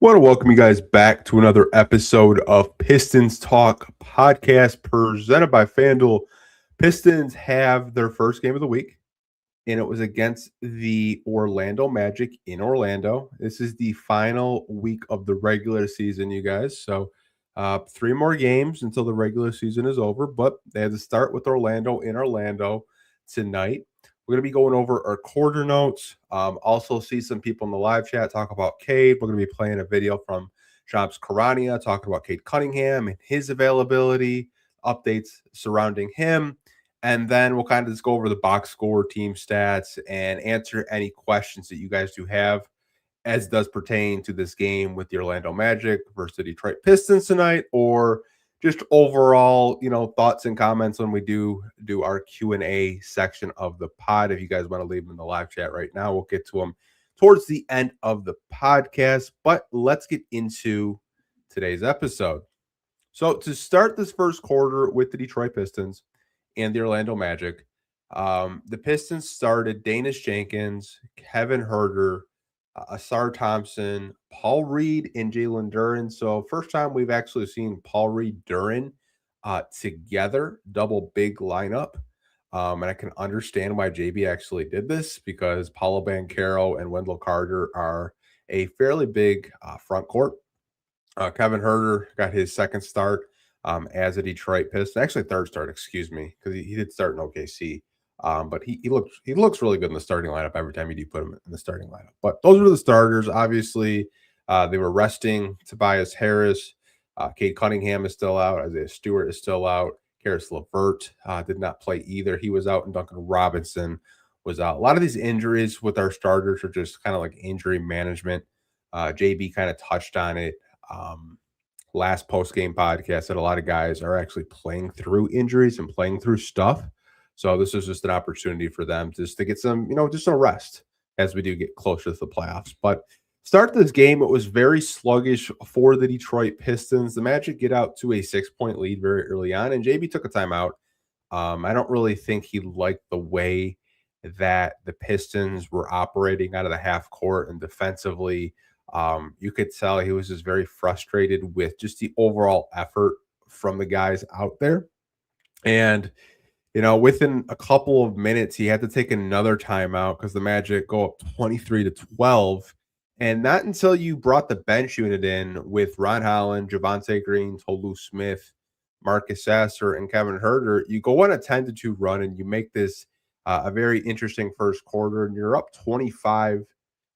Want to welcome you guys back to another episode of Pistons Talk Podcast presented by FanDuel. Pistons have their first game of the week, and it was against the Orlando Magic in Orlando. This is the final week of the regular season, you guys. So, three more games until the regular season is over, but they had to start with Orlando in Orlando tonight. We're going to be going over our quarter notes. Also, see some people in the live chat talk about Cade. We're going to be playing a video from Shams Karania talking about Cade Cunningham and his availability, updates surrounding him. And then we'll kind of just go over the box score, team stats, and answer any questions that you guys do have as does pertain to this game with the Orlando Magic versus the Detroit Pistons tonight, or just overall, thoughts and comments when we do our Q&A section of the pod. If you guys want to leave them in the live chat right now, we'll get to them towards the end of the podcast. But let's get into today's episode. So to start this first quarter with the Detroit Pistons and the Orlando Magic, the Pistons started Danis Jenkins, Kevin Huerter, Asar Thompson, Paul Reed, and Jalen Duren. So first time we've actually seen Paul Reed, Duren together, double big lineup. And I can understand why JB actually did this because Paolo Banchero and Wendell Carter are a fairly big front court. Kevin Huerter got his second start as a Detroit Piston, actually third start, excuse me, because he did start in OKC. But he looks really good in the starting lineup every time you do put him in the starting lineup. But those were the starters. Obviously, they were resting Tobias Harris. Cade Cunningham is still out. Isaiah Stewart is still out. Karis LeVert did not play either. He was out, and Duncan Robinson was out. A lot of these injuries with our starters are just kind of like injury management. JB kind of touched on it last post-game podcast that a lot of guys are actually playing through injuries and playing through stuff. So this is just an opportunity for them just to get some, just some rest as we do get closer to the playoffs. But start this game, it was very sluggish for the Detroit Pistons. The Magic get out to a 6-point lead very early on, and JB took a timeout. I don't really think he liked the way that the Pistons were operating out of the half court and defensively. You could tell he was just very frustrated with just the overall effort from the guys out there. And within a couple of minutes, he had to take another timeout because the Magic go up 23-12. And not until you brought the bench unit in with Ron Holland, Javonte Green, Tolu Smith, Marcus Sasser, and Kevin Huerter, you go on a 10-2 run and you make this a very interesting first quarter. And you're up 25,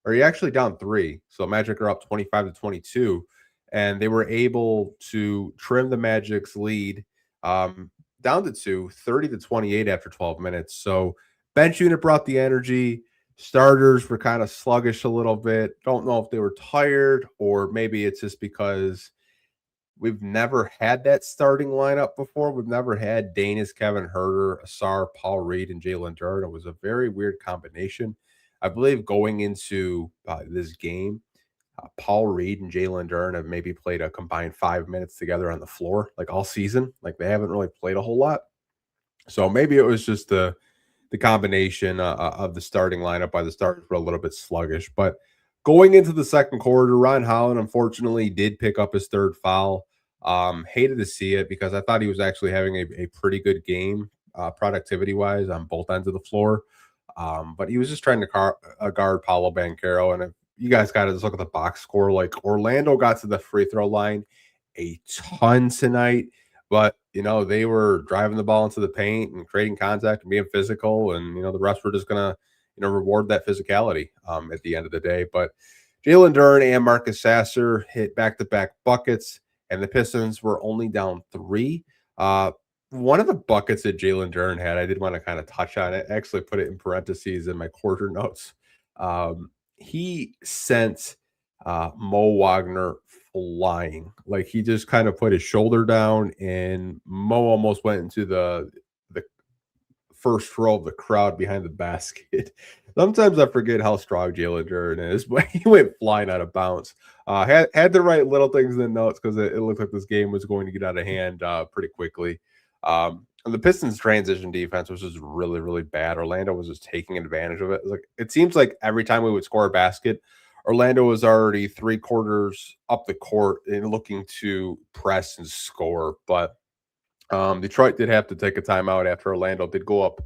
or you're actually down 3. So Magic are up 25-22. And they were able to trim the Magic's lead down to 2, 30-28 after 12 minutes. So bench unit brought the energy. Starters were kind of sluggish a little bit. Don't know if they were tired or maybe it's just because we've never had that starting lineup before. We've never had Danis, Kevin Huerter, Asar, Paul Reed, and Jalen Duren. It was a very weird combination. I believe going into this game, Paul Reed and Jalen Duren have maybe played a combined 5 minutes together on the floor, like all season. Like they haven't really played a whole lot. So maybe it was just the combination of the starting lineup by the starters were a little bit sluggish. But going into the second quarter, Ron Holland unfortunately did pick up his third foul. Hated to see it because I thought he was actually having a pretty good game productivity-wise on both ends of the floor. But he was just trying to guard Paolo Banchero, and you guys got to just look at the box score. Like Orlando got to the free throw line a ton tonight, but they were driving the ball into the paint and creating contact and being physical, and the rest were just gonna reward that physicality at the end of the day. But Jalen Duren and Marcus Sasser hit back-to-back buckets, and the Pistons were only down 3. One of the buckets that Jalen Duren had, I did want to kind of touch on it. I actually put it in parentheses in my quarter notes. He sent Mo Wagner flying. Like he just kind of put his shoulder down, and Mo almost went into the first row of the crowd behind the basket. Sometimes I forget how strong Jalen Duren is, but he went flying out of bounds. Had to write little things in the notes because it looked like this game was going to get out of hand pretty quickly. And the Pistons' transition defense was just really, really bad. Orlando was just taking advantage of it. It seems like every time we would score a basket, Orlando was already 3/4 up the court and looking to press and score, but Detroit did have to take a timeout after Orlando did go up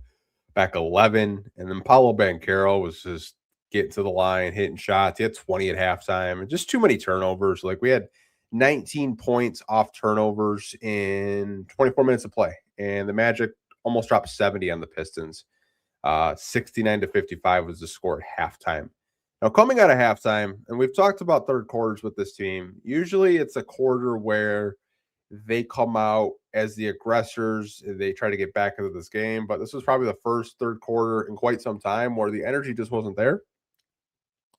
back 11, and then Paulo Banchero was just getting to the line, hitting shots. He had 20 at halftime, and just too many turnovers. Like, we had 19 points off turnovers in 24 minutes of play, and the Magic almost dropped 70 on the Pistons. 69-55 was the score at halftime. Now, coming out of halftime, and we've talked about third quarters with this team, usually it's a quarter where they come out as the aggressors. They try to get back into this game, but this was probably the first third quarter in quite some time where the energy just wasn't there.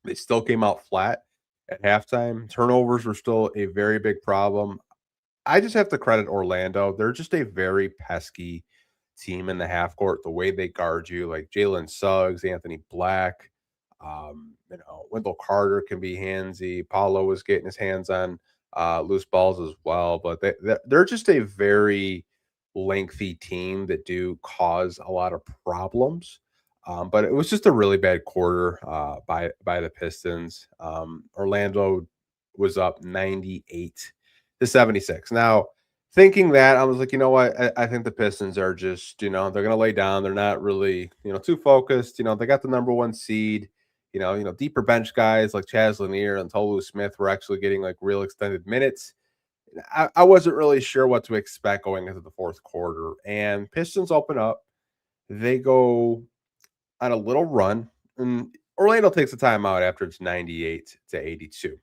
They still came out flat at halftime. Turnovers were still a very big problem. I just have to credit Orlando. They're just a very pesky team in the half court. The way they guard you, like Jalen Suggs, Anthony Black, Wendell Carter can be handsy. Paulo was getting his hands on loose balls as well, but they're just a very lengthy team that do cause a lot of problems. But it was just a really bad quarter by the Pistons. Orlando was up 98-76. Now, thinking that, I was like, you know what? I think the Pistons are just, they're going to lay down. They're not really, too focused. They got the number one seed. Deeper bench guys like Chaz Lanier and Tolu Smith were actually getting like real extended minutes. I wasn't really sure what to expect going into the fourth quarter. And Pistons open up. They go on a little run, and Orlando takes a timeout after it's 98-82.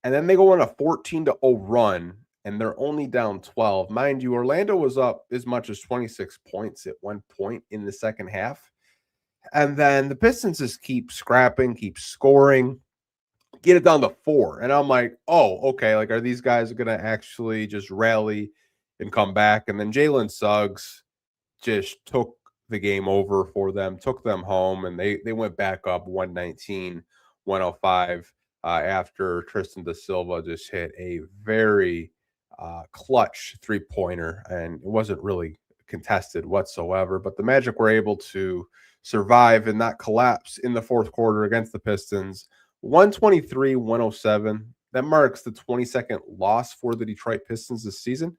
And then they go on a 14-0 run, and they're only down 12. Mind you, Orlando was up as much as 26 points at one point in the second half. And then the Pistons just keep scrapping, keep scoring, get it down to 4. And I'm like, oh, okay. Like, are these guys going to actually just rally and come back? And then Jalen Suggs just took the game over for them, took them home, and they went back up 119-105 after Tristan da Silva just hit a very clutch three-pointer, and it wasn't really contested whatsoever. But the Magic were able to survive and not collapse in the fourth quarter against the Pistons. 123-107. That marks the 22nd loss for the Detroit Pistons this season.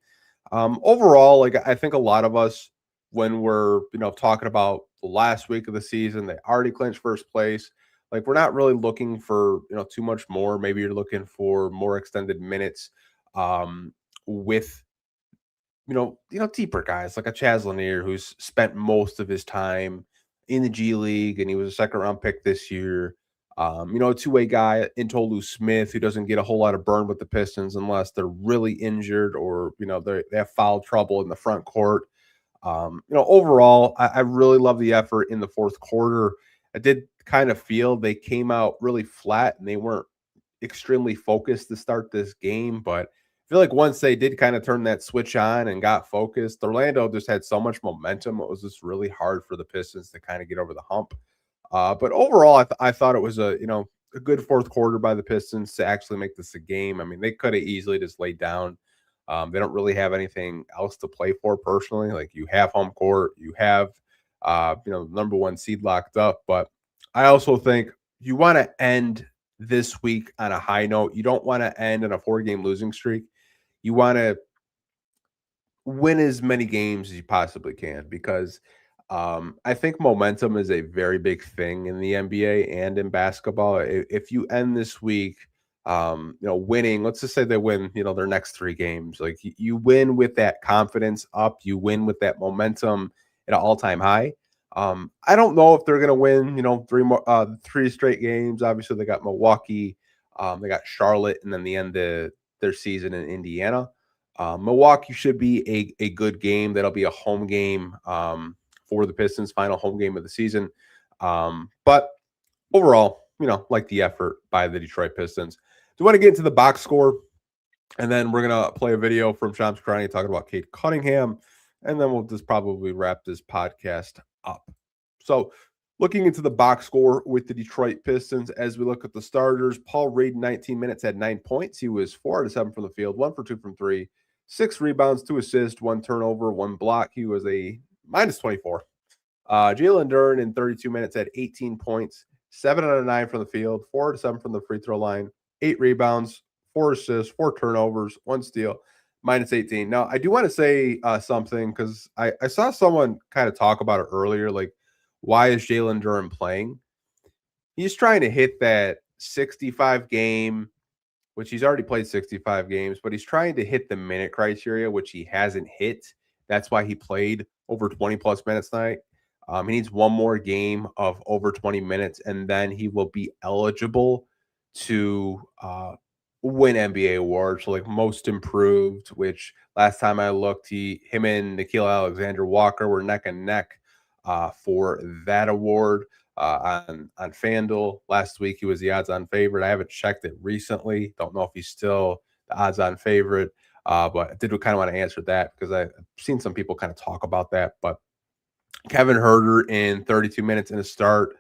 Overall, like, I think a lot of us, when we're talking about the last week of the season, they already clinched first place. Like, we're not really looking for too much more. Maybe you're looking for more extended minutes with deeper guys like a Chaz Lanier, who's spent most of his time in the G League, and he was a second round pick this year. A two-way guy in Tolu Smith, who doesn't get a whole lot of burn with the Pistons unless they're really injured or they have foul trouble in the front court. Overall, I really love the effort in the fourth quarter. I did kind of feel they came out really flat and they weren't extremely focused to start this game, but I feel like once they did kind of turn that switch on and got focused, Orlando just had so much momentum. It was just really hard for the Pistons to kind of get over the hump. But overall, I thought it was a good fourth quarter by the Pistons to actually make this a game. I mean, they could have easily just laid down. They don't really have anything else to play for personally. Like, you have home court, you have number one seed locked up. But I also think you want to end this week on a high note. You don't want to end on a 4-game losing streak. You want to win as many games as you possibly can, because I think momentum is a very big thing in the NBA and in basketball. If you end this week, winning, let's just say they win, their next 3 games, like you win with that confidence up, you win with that momentum at an all-time high. I don't know if they're going to win, 3 straight games. Obviously, they got Milwaukee, they got Charlotte, and then the end of their season in Indiana. Milwaukee should be a good game. That'll be a home game for the Pistons, final home game of the season. But overall, like the effort by the Detroit Pistons. Do you want to get into the box score? And then we're going to play a video from Shams Karani talking about Cade Cunningham. And then we'll just probably wrap this podcast up. So, looking into the box score with the Detroit Pistons, as we look at the starters, Paul Reed, 19 minutes, had 9 points. He was 4 out of 7 from the field, 1 for 2 from 3, 6 rebounds, 2 assists, 1 turnover, 1 block. He was a -24. Jalen Duren in 32 minutes had 18 points, 7 out of 9 from the field, 4 out of 7 from the free throw line, 8 rebounds, 4 assists, 4 turnovers, 1 steal, minus 18. Now, I do want to say something because I saw someone kind of talk about it earlier. Like, why is Jalen Durham playing? He's trying to hit that 65 game, which he's already played 65 games, but he's trying to hit the minute criteria, which he hasn't hit. That's why he played over 20 plus minutes tonight. He needs one more game of over 20 minutes, and then he will be eligible to win NBA awards. So, like most improved, which last time I looked, him and Nikhil Alexander-Walker were neck and neck for that award. On FanDuel last week, he was the odds-on favorite. I haven't checked it recently. Don't know if he's still the odds-on favorite, but I did kind of want to answer that because I've seen some people kind of talk about that. But Kevin Huerter in 32 minutes in a start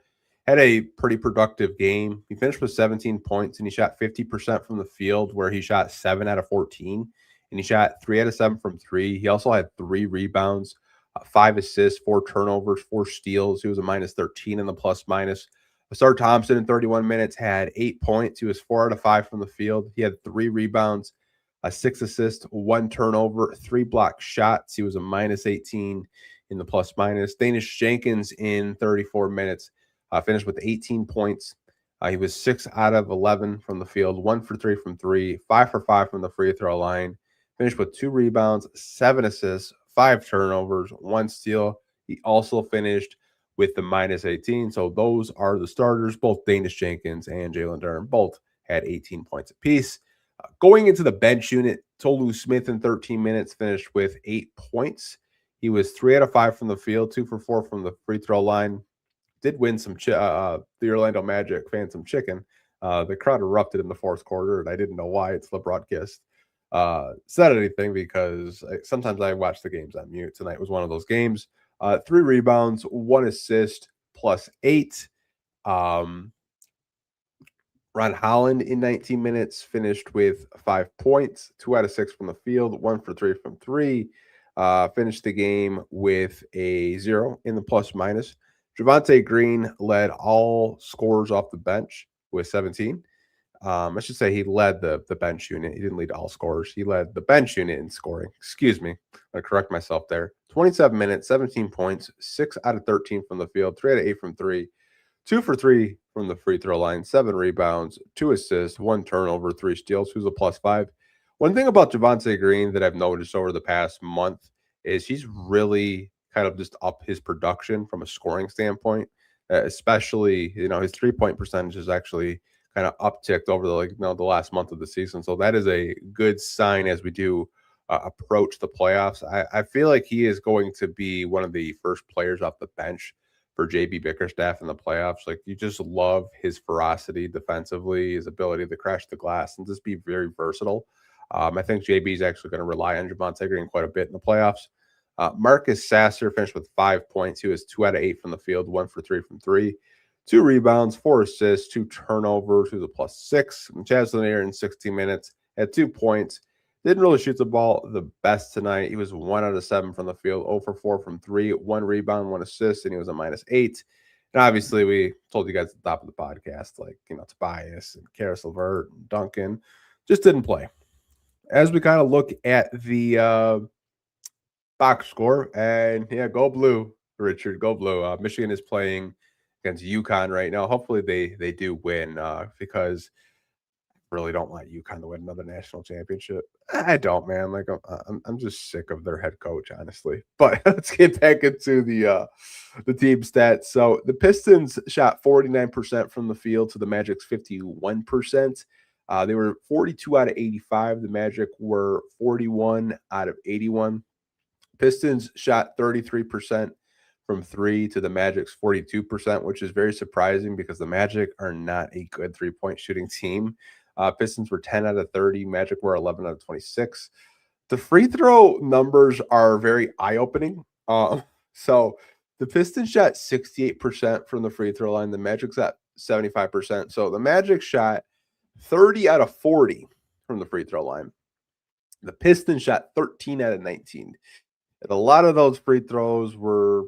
had a pretty productive game. He finished with 17 points, and he shot 50% from the field, where he shot 7 out of 14, and he shot 3 out of 7 from 3. He also had 3 rebounds. 5 assists, 4 turnovers, 4 steals. He was a minus 13 in the plus minus. Asar Thompson in 31 minutes had 8 points. He was 4 out of 5 from the field. He had 3 rebounds, 6 assists, 1 turnover, 3 block shots. He was a minus 18 in the plus minus. Danish Jenkins in 34 minutes finished with 18 points. He was 6 out of 11 from the field, 1 for 3 from 3, 5 for 5 from the free throw line. Finished with 2 rebounds, 7 assists, 5 turnovers, 1 steal. He also finished with the minus 18. So those are the starters. Both Danish Jenkins and Jalen Durham both had 18 points apiece. Going into the bench unit, Tolu Smith in 13 minutes finished with 8 points. He was 3 out of 5 from the field, 2 for 4 from the free throw line. Did win the Orlando Magic fans some chicken. The crowd erupted in the fourth quarter, and I didn't know why. It's the broadcast. Said anything because sometimes I watch the games on mute. Tonight was one of those games. 3 rebounds, 1 assist, plus 8. Ron Holland in 19 minutes finished with 5 points, 2 out of 6 from the field, 1 for 3 from 3. Finished the game with a 0 in the plus minus. Javonte Green led all scorers off the bench with 17. I should say he led the bench unit. He didn't lead all scorers. He led the bench unit in scoring. Excuse me. I'm going to correct myself there. 27 minutes, 17 points, 6 out of 13 from the field, 3 out of 8 from 3, 2 for 3 from the free throw line, 7 rebounds, 2 assists, 1 turnover, 3 steals. Who's a plus 5. One thing about Javonte Green that I've noticed over the past month is he's really kind of just up his production from a scoring standpoint, especially, his 3-point percentage is actually kind of upticked over the last month of the season. So that is a good sign as we do approach the playoffs. I feel like he is going to be one of the first players off the bench for JB Bickerstaff in the playoffs. Like, you just love his ferocity defensively, his ability to crash the glass and just be very versatile. I think JB is actually going to rely on Javonte Green quite a bit in the playoffs. Marcus Sasser finished with 5 points. He was 2 out of 8 from the field, 1 for 3 from 3. 2 rebounds, 4 assists, 2 turnovers. He was a plus 6. Chaz Lanier in 16 minutes had 2 points. Didn't really shoot the ball the best tonight. He was 1 out of 7 from the field, 0 for 4 from 3, 1 rebound, 1 assist, and he was a minus 8. And obviously, we told you guys at the top of the podcast, Tobias and Karis LeVert and Duncan just didn't play. As we kind of look at the box score, and go blue, Richard, go blue. Michigan is playing against UConn right now. Hopefully they do win because I really don't want UConn to win another national championship. I don't, man. I'm just sick of their head coach, honestly. But let's get back into the team stats. So the Pistons shot 49% from the field to the Magic's 51%. They were 42 out of 85. The Magic were 41 out of 81. Pistons shot 33% from 3 to the Magic's 42%, which is very surprising because the Magic are not a good 3-point shooting team. Pistons were 10 out of 30. Magic were 11 out of 26. The free throw numbers are very eye-opening. So the Pistons shot 68% from the free throw line. The Magic's at 75%. So the Magic shot 30 out of 40 from the free throw line. The Pistons shot 13 out of 19. And a lot of those free throws were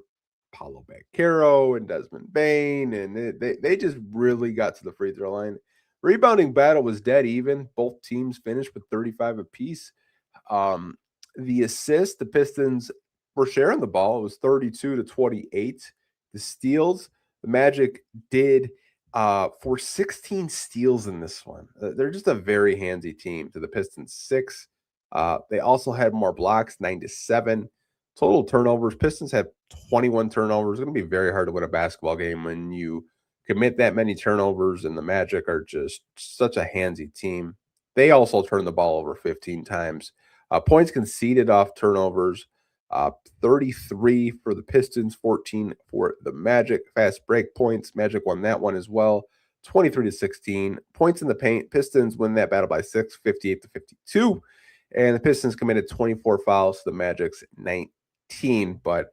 Paulo Banchero and Desmond Bain, and they just really got to the free throw line. Rebounding battle was dead even. Both teams finished with 35 apiece. The assist, the Pistons were sharing the ball. It was 32-28. The steals, the Magic did for 16 steals in this one. They're just a very handsy team. To the Pistons 6. They also had more blocks, 9-7. Total turnovers, Pistons had 21 turnovers. It's going to be very hard to win a basketball game when you commit that many turnovers, and the Magic are just such a handsy team. They also turned the ball over 15 times. Points conceded off turnovers, 33 for the Pistons, 14 for the Magic. Fast break points, Magic won that one as well, 23-16. Points in the paint, Pistons win that battle by 6, 58-52. And the Pistons committed 24 fouls to the Magic's 19. But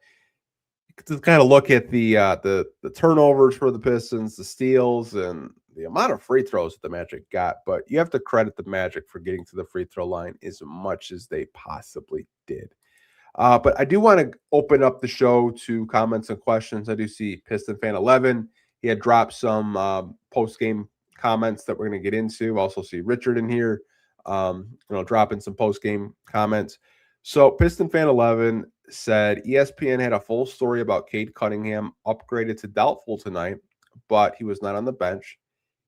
to kind of look at the turnovers for the Pistons, the steals, and the amount of free throws that the Magic got. But you have to credit the Magic for getting to the free throw line as much as they possibly did. But I do want to open up the show to comments and questions. I do see Piston Fan 11. He had dropped some post-game comments that we're going to get into. Also see Richard in here, dropping some post-game comments. So Piston Fan 11 said ESPN had a full story about Cade Cunningham upgraded to doubtful tonight, but he was not on the bench.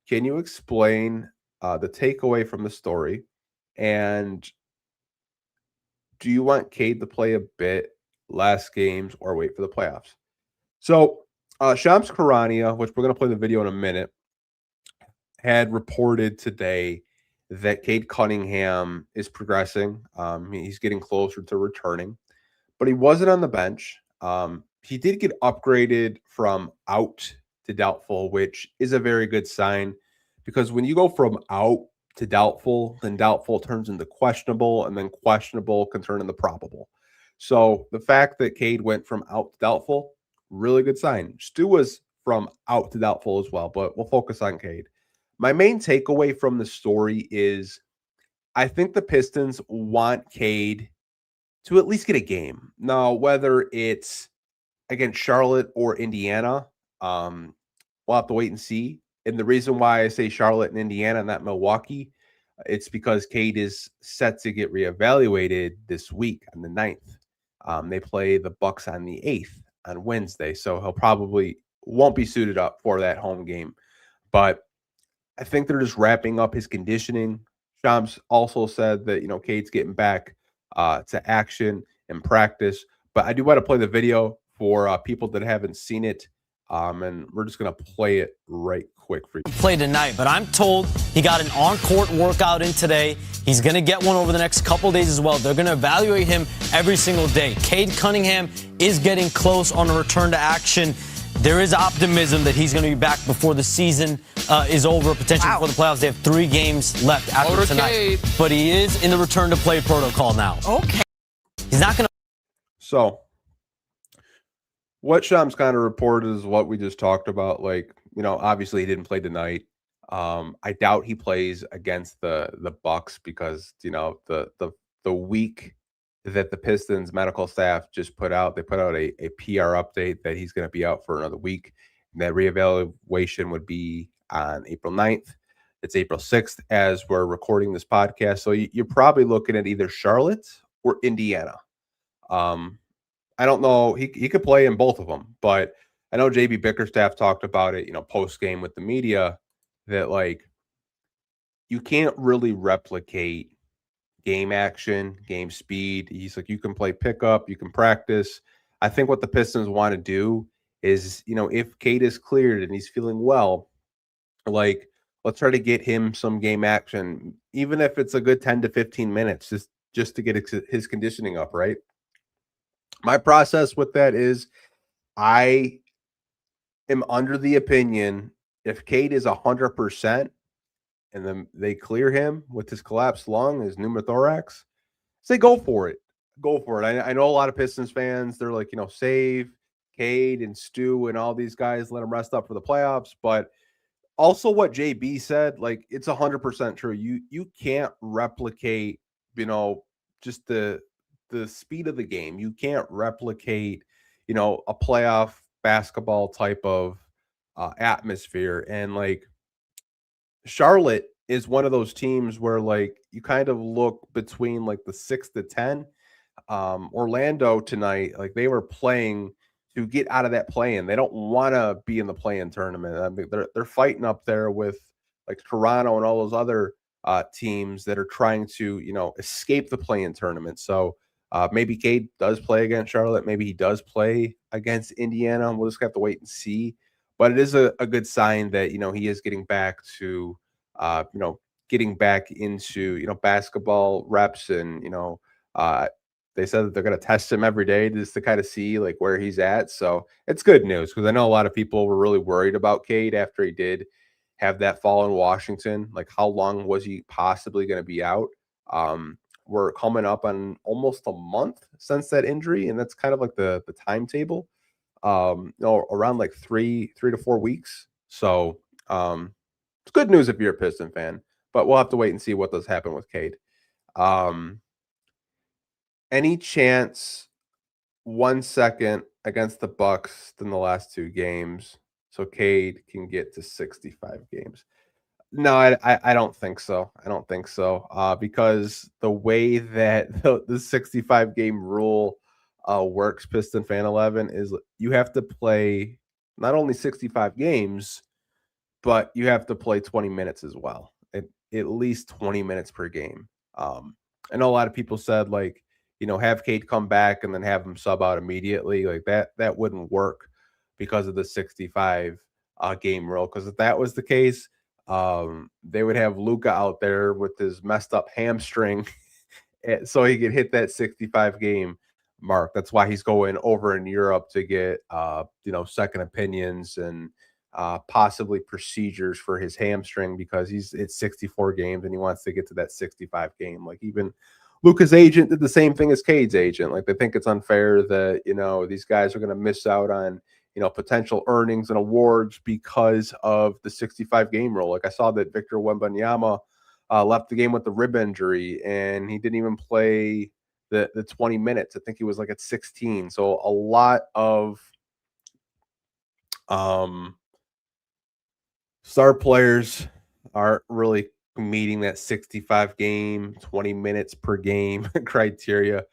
Can you explain the takeaway from the story? And do you want Cade to play a bit last games or wait for the playoffs? So Shams Charania, which we're going to play the video in a minute, had reported today that Cade Cunningham is progressing. He's getting closer to returning, but he wasn't on the bench. He did get upgraded from out to doubtful, which is a very good sign, because when you go from out to doubtful, then doubtful turns into questionable, and then questionable can turn into probable. So the fact that Cade went from out to doubtful, really good sign. Stu was from out to doubtful as well, but we'll focus on Cade. My main takeaway from the story is I think the Pistons want Cade to at least get a game. Now, whether it's against Charlotte or Indiana, we'll have to wait and see. And the reason why I say Charlotte and Indiana, not Milwaukee, it's because Cade is set to get reevaluated this week on the 9th. They play the Bucks on the 8th on Wednesday, so he'll probably won't be suited up for that home game. But I think they're just wrapping up his conditioning. Shams also said that, Cade's getting back to action and practice. But I do want to play the video for people that haven't seen it. And we're just going to play it right quick for you. Play tonight, but I'm told he got an on-court workout in today. He's going to get one over the next couple days as well. They're going to evaluate him every single day. Cade Cunningham is getting close on a return to action. There is optimism that he's going to be back before the season is over, potentially before the playoffs. They have 3 games left after tonight. But he is in the return to play protocol now. Okay. He's not going to. So what Shams kind of reported is what we just talked about. Obviously he didn't play tonight. I doubt he plays against the Bucks because, the week that the Pistons medical staff just put out, they put out a PR update that he's going to be out for another week. And that reevaluation would be on April 9th. It's April 6th as we're recording this podcast. So you're probably looking at either Charlotte or Indiana. I don't know. He could play in both of them, but I know JB Bickerstaff talked about it, post game with the media, that you can't really replicate game action, game speed. He's like, you can play pickup, you can practice. I think what the Pistons want to do is, if Cade is cleared and he's feeling well, let's try to get him some game action, even if it's a good 10 to 15 minutes, just to get his conditioning up, right? My process with that is I am under the opinion if Cade is 100% and then they clear him with his collapsed lung, his pneumothorax, say go for it. Go for it. I know a lot of Pistons fans, they're like, save Cade and Stu and all these guys, let them rest up for the playoffs. But also what JB said, it's 100% true. You can't replicate, just the speed of the game. You can't replicate, a playoff basketball type of atmosphere. And like Charlotte is one of those teams where like you kind of look between like the 6 to 10. Orlando tonight, like they were playing to get out of that play-in. They don't want to be in the play-in tournament. I mean, they're fighting up there with like Toronto and all those other teams that are trying to escape the play-in tournament. So maybe Cade does play against Charlotte. Maybe he does play against Indiana. We'll just have to wait and see. But it is a good sign that he is getting back to getting back into basketball reps and they said that they're going to test him every day just to kind of see like where he's at. So it's good news because I know a lot of people were really worried about Cade after he did have that fall in Washington. Like how long was he possibly going to be out? We're coming up on almost a month since that injury, and that's kind of like the timetable. Around like 3 to 4 weeks. So it's good news if you're a Piston fan, but we'll have to wait and see what does happen with Cade. Any chance 1 second against the Bucks than the last 2 games, so Cade can get to 65 games? No, I don't think so. I don't think so. Because the way that the 65 game rule works, Piston Fan 11, is you have to play not only 65 games, but you have to play 20 minutes as well. At least 20 minutes per game. I know a lot of people said like, have Cade come back and then have him sub out immediately. Like that wouldn't work because of the 65 game rule. Because if that was the case, they would have Luka out there with his messed up hamstring so he could hit that 65 game mark. That's why he's going over in Europe to get second opinions and possibly procedures for his hamstring because it's 64 games and he wants to get to that 65 game. Like even Luka's agent did the same thing as Cade's agent. Like they think it's unfair that these guys are going to miss out on potential earnings and awards because of the 65 game rule. Like I saw that Victor Wembanyama left the game with the rib injury and he didn't even play the 20 minutes. I think he was like at 16. So a lot of star players aren't really meeting that 65 game, 20 minutes per game criteria.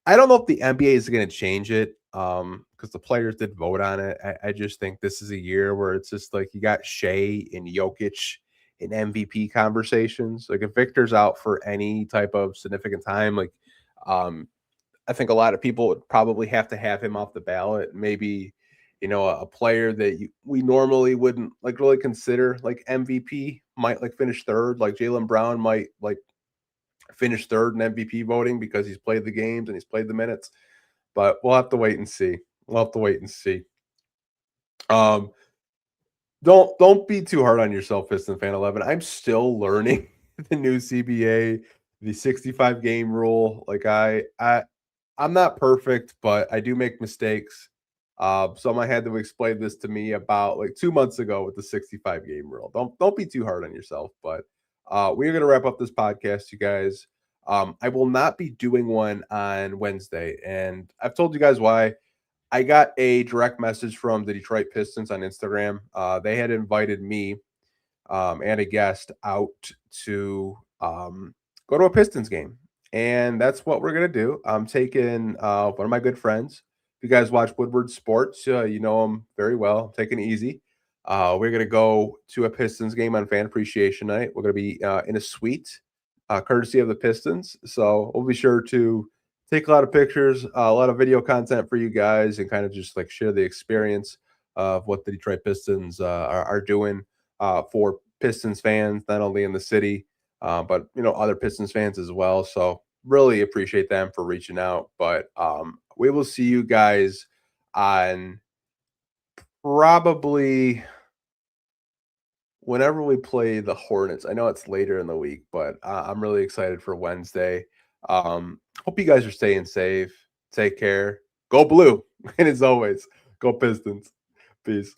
I don't know if the NBA is going to change it because the players did vote on it. I just think this is a year where it's just like you got Shea and Jokic in MVP conversations. Like if Victor's out for any type of significant time, like I think a lot of people would probably have to have him off the ballot. Maybe a player that we normally wouldn't like really consider like MVP might like finish third. Like Jaylen Brown might like finish third in MVP voting because he's played the games and he's played the minutes. But we'll have to wait and see. Don't be too hard on yourself, Piston Fan 11. I'm still learning the new CBA, the 65 game rule. Like I'm not perfect, but I do make mistakes. Someone had to explain this to me about like 2 months ago with the 65 game rule. Don't be too hard on yourself, but we're going to wrap up this podcast, you guys. I will not be doing one on Wednesday, and I've told you guys why. I got a direct message from the Detroit Pistons on Instagram. They had invited me and a guest out to go to a Pistons game, and that's what we're going to do. I'm taking one of my good friends. If you guys watch Woodward Sports, you know him very well. I'm taking it easy. We're going to go to a Pistons game on Fan Appreciation Night. We're going to be in a suite, courtesy of the Pistons. So we'll be sure to take a lot of pictures, a lot of video content for you guys, and kind of just like share the experience of what the Detroit Pistons are doing for Pistons fans, not only in the city, but other Pistons fans as well. So really appreciate them for reaching out. But we will see you guys on probably whenever we play the Hornets. I know it's later in the week, but I'm really excited for Wednesday. Hope you guys are staying safe. Take care. Go blue. And as always, go Pistons. Peace.